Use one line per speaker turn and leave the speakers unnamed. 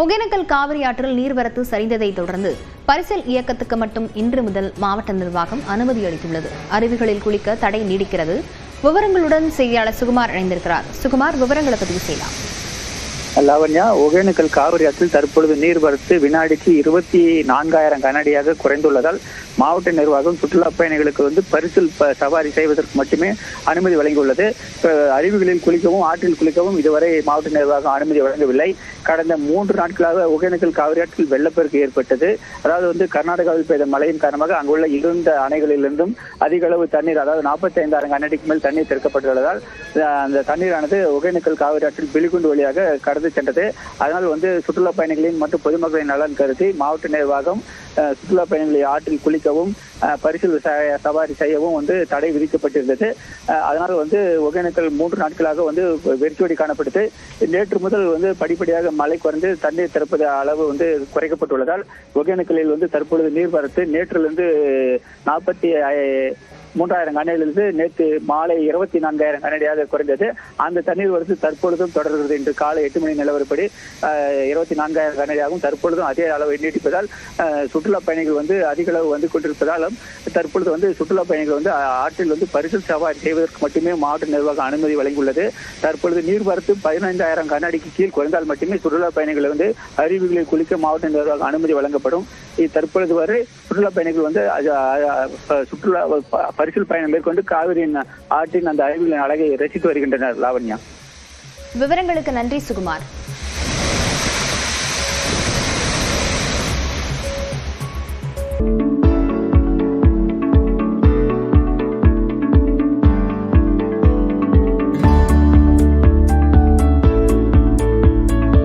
ஒகேனக்கல் காவிரி ஆற்றில் நீர்வரத்து சரிந்ததை தொடர்ந்து பரிசல் இயக்கத்துக்கு மட்டும் இன்று முதல் மாவட்ட நிர்வாகம் அனுமதி அளித்துள்ளது. அருவிகளில் குளிக்க தடை நீடிக்கிறது. விவரங்களுடன் செய்தியாளர் சுகுமார் இணைந்திருக்கிறார். சுகுமார், விவரங்களை பதிவு செய்யலாம்.
லாவண்யா, ஒகேனக்கல் காவிரி ஆற்றில் தற்பொழுது நீர்வரத்து வினாடிக்கு 24,000 கனஅடியாக குறைந்துள்ளதால் மாவட்ட நிர்வாகம் சுற்றுலா பயணிகளுக்கு பரிசல் சவாரி செய்வதற்கு மட்டுமே அனுமதி வழங்கியுள்ளது. அருவிகளில் குளிக்கவும் ஆற்றில் குளிக்கவும் இதுவரை மாவட்ட நிர்வாகம் அனுமதி வழங்கவில்லை. கடந்த 3 நாட்களாக ஒகேனக்கல் காவிரி ஆற்றில் வெள்ளப்பெருக்கு ஏற்பட்டது. அதாவது கர்நாடகாவில் பெய்த மழையின் காரணமாக அங்குள்ள இருந்த அணைகளிலிருந்தும் அதிக அளவு தண்ணீர், அதாவது 45,000 கனஅடிக்கு மேல் தண்ணீர் திறக்கப்பட்டுள்ளதால் அந்த தண்ணீரானது ஒகேனக்கல் காவிரி ஆற்றில் பிலிகுண்டு வழியாக கடந்து சென்றது. அதனால் சுற்றுலா பயணிகளின் மற்றும் பொதுமக்களின் நலன் கருதி மாவட்ட நிர்வாகம் சுற்றுலா பயணிகளை ஆற்றில் குளிக்கவும் பரிசல் சவாரி செய்யவும் தடை விதிக்கப்பட்டிருந்தது. அதனால் ஒகேனக்கல் 3 நாட்களாக வெறிச்சோடி காணப்பட்டது. நேற்று முதல் படிப்படியாக மழை குறைந்து தண்ணீர் திறப்பது அளவு குறைக்கப்பட்டுள்ளதால் ஒகேனக்கலில் தற்பொழுது நீர்வரத்து நேற்றிலிருந்து 43,000 கனஅடியிலிருந்து நேற்று மாலை 24,000 கனஅடியாக குறைந்தது. அந்த தண்ணீர் வரத்து தற்பொழுதும் தொடர்கிறது. இன்று காலை 8 மணி நிலவரப்படி 24,000 கனஅடியாகவும் தற்பொழுதும் அதே அளவை நீட்டிப்பதால் சுற்றுலா பயணிகள் அதிக அளவு கொண்டிருப்பதாலும் தற்பொழுது சுற்றுலா பயணிகள் ஆற்றில் பரிசல் சவாரி செய்வதற்கு மட்டுமே மாவட்ட நிர்வாகம் அனுமதி வழங்கியுள்ளது. தற்பொழுது நீர்வரத்து 15,000 கனஅடிக்கு கீழ் குறைந்தால் மட்டுமே சுற்றுலா பயணிகள் அருவிகளில் குளிக்க மாவட்ட நிர்வாகம் அனுமதி வழங்கப்படும். தற்பொழுது வரை சுற்றுலா பயணிகள் சுற்றுலா பரிசல் பயணம் மேற்கொண்டு காவிரியின் ஆற்றின் அந்த அருவிகளின் அழகை ரசித்து வருகின்றனர். லாவண்யா,
விவரங்களுக்கு நன்றி சுகுமார்.